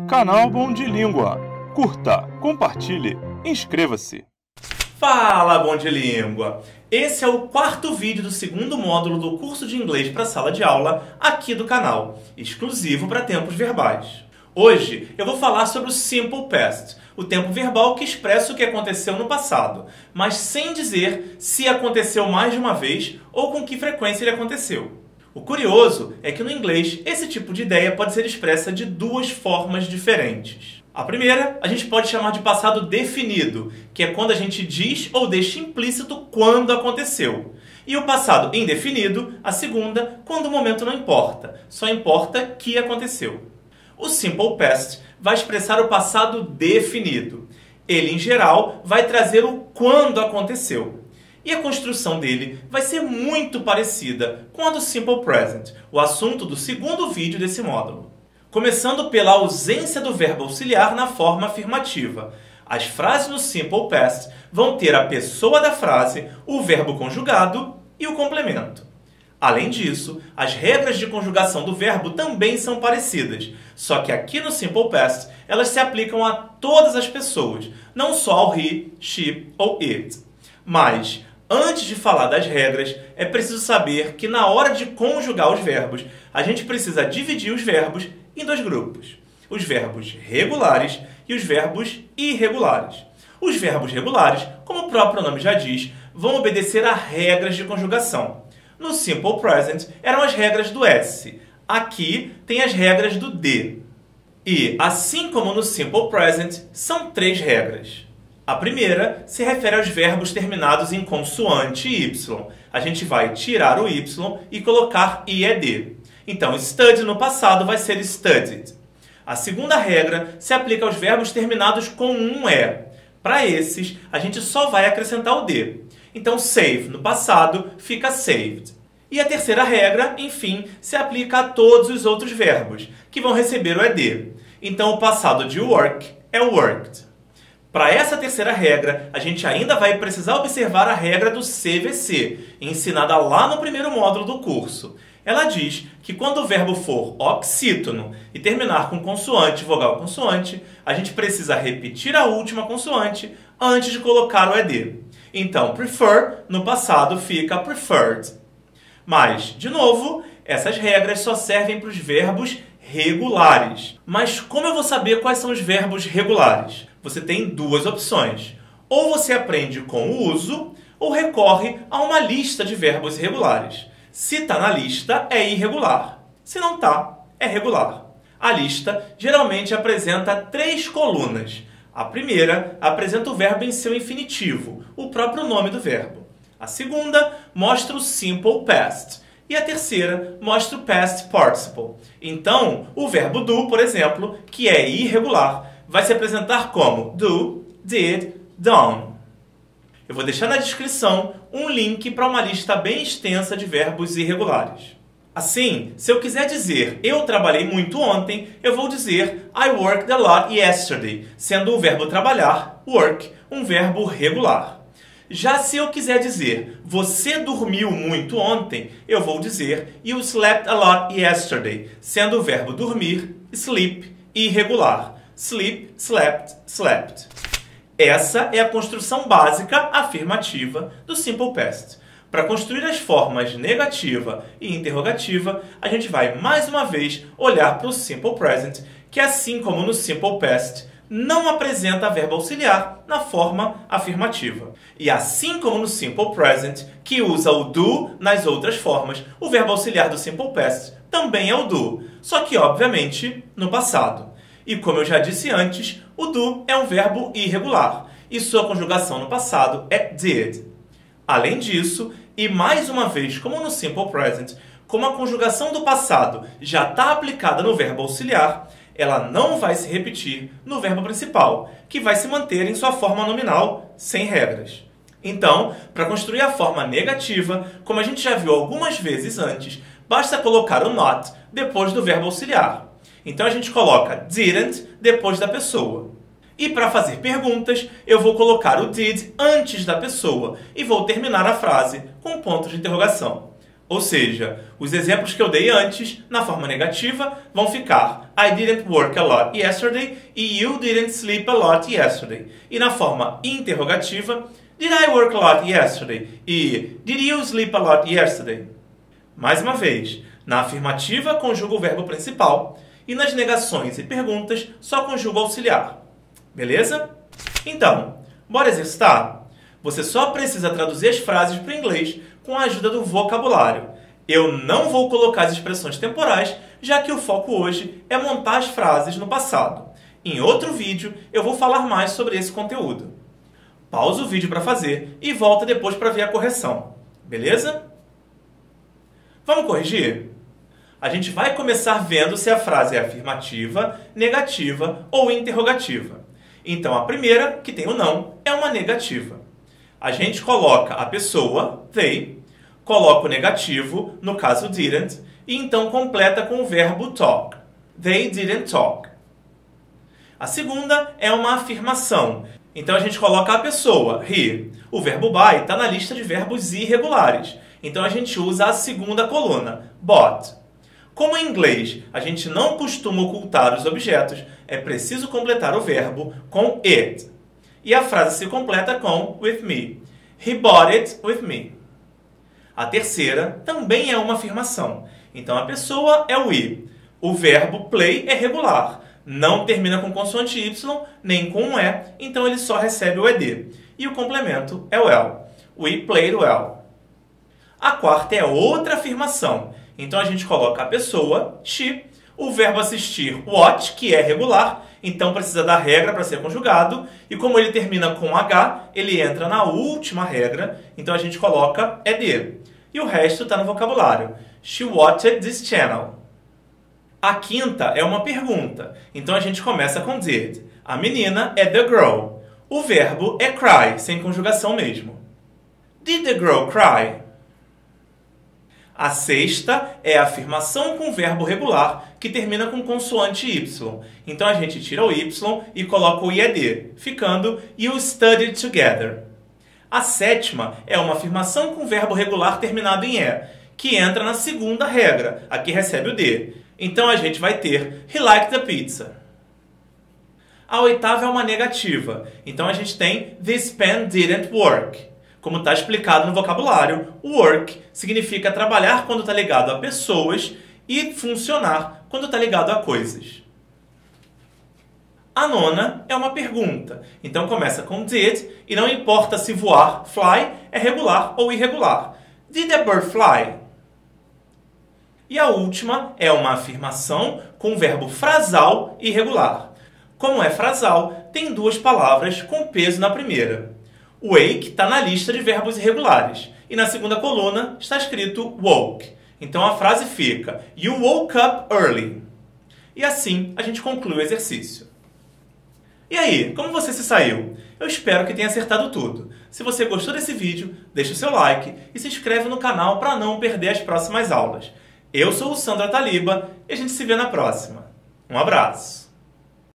Canal Bom de Língua. Curta, compartilhe, inscreva-se. Fala, Bom de Língua! Esse é o quarto vídeo do segundo módulo do curso de inglês para sala de aula aqui do canal, exclusivo para tempos verbais. Hoje eu vou falar sobre o Simple Past, o tempo verbal que expressa o que aconteceu no passado, mas sem dizer se aconteceu mais de uma vez ou com que frequência ele aconteceu. O curioso é que no inglês esse tipo de ideia pode ser expressa de duas formas diferentes. A primeira a gente pode chamar de passado definido, que é quando a gente diz ou deixa implícito quando aconteceu. E o passado indefinido, a segunda, quando o momento não importa, só importa que aconteceu. O Simple Past vai expressar o passado definido. Ele, em geral, vai trazer o quando aconteceu. E a construção dele vai ser muito parecida com a do Simple Present, o assunto do segundo vídeo desse módulo. Começando pela ausência do verbo auxiliar na forma afirmativa. As frases no Simple Past vão ter a pessoa da frase, o verbo conjugado e o complemento. Além disso, as regras de conjugação do verbo também são parecidas, só que aqui no Simple Past elas se aplicam a todas as pessoas, não só ao he, she ou it. Mas, antes de falar das regras, é preciso saber que na hora de conjugar os verbos, a gente precisa dividir os verbos em dois grupos. Os verbos regulares e os verbos irregulares. Os verbos regulares, como o próprio nome já diz, vão obedecer a regras de conjugação. No Simple Present eram as regras do S. Aqui tem as regras do D. E, assim como no Simple Present, são três regras. A primeira se refere aos verbos terminados em consoante Y. A gente vai tirar o Y e colocar IED. Então, study no passado vai ser studied. A segunda regra se aplica aos verbos terminados com um E. Para esses, a gente só vai acrescentar o D. Então, save no passado fica saved. E a terceira regra, enfim, se aplica a todos os outros verbos, que vão receber o ED. Então, o passado de work é worked. Para essa terceira regra, a gente ainda vai precisar observar a regra do CVC, ensinada lá no primeiro módulo do curso. Ela diz que quando o verbo for oxítono e terminar com consoante, vogal, consoante, a gente precisa repetir a última consoante antes de colocar o ED. Então, prefer, no passado, fica preferred. Mas, de novo, essas regras só servem para os verbos regulares. Mas como eu vou saber quais são os verbos regulares? Você tem duas opções. Ou você aprende com o uso, ou recorre a uma lista de verbos regulares. Se está na lista, é irregular. Se não está, é regular. A lista geralmente apresenta três colunas. A primeira apresenta o verbo em seu infinitivo, o próprio nome do verbo. A segunda mostra o Simple Past. E a terceira mostra o Past Participle. Então, o verbo do, por exemplo, que é irregular, vai se apresentar como do, did, done. Eu vou deixar na descrição um link para uma lista bem extensa de verbos irregulares. Assim, se eu quiser dizer eu trabalhei muito ontem, eu vou dizer I worked a lot yesterday, sendo o verbo trabalhar, work, um verbo regular. Já se eu quiser dizer você dormiu muito ontem, eu vou dizer you slept a lot yesterday, sendo o verbo dormir, sleep, irregular. Sleep, slept, slept. Essa é a construção básica afirmativa do Simple Past. Para construir as formas negativa e interrogativa, a gente vai mais uma vez olhar para o Simple Present, que assim como no Simple Past, não apresenta verbo auxiliar na forma afirmativa. E assim como no Simple Present, que usa o do nas outras formas, o verbo auxiliar do Simple Past também é o do, só que obviamente no passado. E como eu já disse antes, o do é um verbo irregular e sua conjugação no passado é did. Além disso, e mais uma vez como no Simple Present, como a conjugação do passado já está aplicada no verbo auxiliar, ela não vai se repetir no verbo principal, que vai se manter em sua forma nominal, sem regras. Então, para construir a forma negativa, como a gente já viu algumas vezes antes, basta colocar o not depois do verbo auxiliar. Então a gente coloca didn't depois da pessoa. E para fazer perguntas, eu vou colocar o did antes da pessoa e vou terminar a frase com um ponto de interrogação. Ou seja, os exemplos que eu dei antes, na forma negativa, vão ficar I didn't work a lot yesterday e You didn't sleep a lot yesterday. E na forma interrogativa, Did I work a lot yesterday? E Did you sleep a lot yesterday? Mais uma vez, na afirmativa conjuga o verbo principal e nas negações e perguntas só conjuga o auxiliar. Beleza? Então, bora exercitar? Você só precisa traduzir as frases para o inglês com a ajuda do vocabulário. Eu não vou colocar as expressões temporais, já que o foco hoje é montar as frases no passado. Em outro vídeo, eu vou falar mais sobre esse conteúdo. Pausa o vídeo para fazer e volta depois para ver a correção. Beleza? Vamos corrigir? A gente vai começar vendo se a frase é afirmativa, negativa ou interrogativa. Então, a primeira, que tem o não, é uma negativa. A gente coloca a pessoa, they, coloca o negativo, no caso didn't, e então completa com o verbo talk. They didn't talk. A segunda é uma afirmação. Então a gente coloca a pessoa, he. O verbo buy está na lista de verbos irregulares. Então a gente usa a segunda coluna, bought. Como em inglês a gente não costuma ocultar os objetos, é preciso completar o verbo com it. E a frase se completa com with me. He bought it with me. A terceira também é uma afirmação. Então a pessoa é o we. O verbo play é regular. Não termina com consoante Y, nem com um E, então ele só recebe o ED. E o complemento é o well. We played well. A quarta é outra afirmação. Então a gente coloca a pessoa, she, o verbo assistir, watch, que é regular, então precisa da regra para ser conjugado, e como ele termina com H, ele entra na última regra, então a gente coloca ED. E o resto está no vocabulário. She watched this channel. A quinta é uma pergunta, então a gente começa com did. A menina é the girl. O verbo é cry, sem conjugação mesmo. Did the girl cry? A sexta é a afirmação com verbo regular, que termina com consoante Y. Então a gente tira o Y e coloca o IED, ficando You studied together. A sétima é uma afirmação com verbo regular terminado em E, que entra na segunda regra, a que recebe o D. Então a gente vai ter He liked the pizza. A oitava é uma negativa. Então a gente tem This pen didn't work. Como está explicado no vocabulário, work significa trabalhar quando está ligado a pessoas e funcionar quando está ligado a coisas. A nona é uma pergunta. Então começa com did e não importa se voar, fly, é regular ou irregular. Did a bird fly? E a última é uma afirmação com verbo frasal irregular. Como é frasal, tem duas palavras com peso na primeira. Wake está na lista de verbos irregulares. E na segunda coluna está escrito woke. Então a frase fica You woke up early. E assim a gente conclui o exercício. E aí, como você se saiu? Eu espero que tenha acertado tudo. Se você gostou desse vídeo, deixa o seu like e se inscreve no canal para não perder as próximas aulas. Eu sou o Sandro Taliba e a gente se vê na próxima. Um abraço!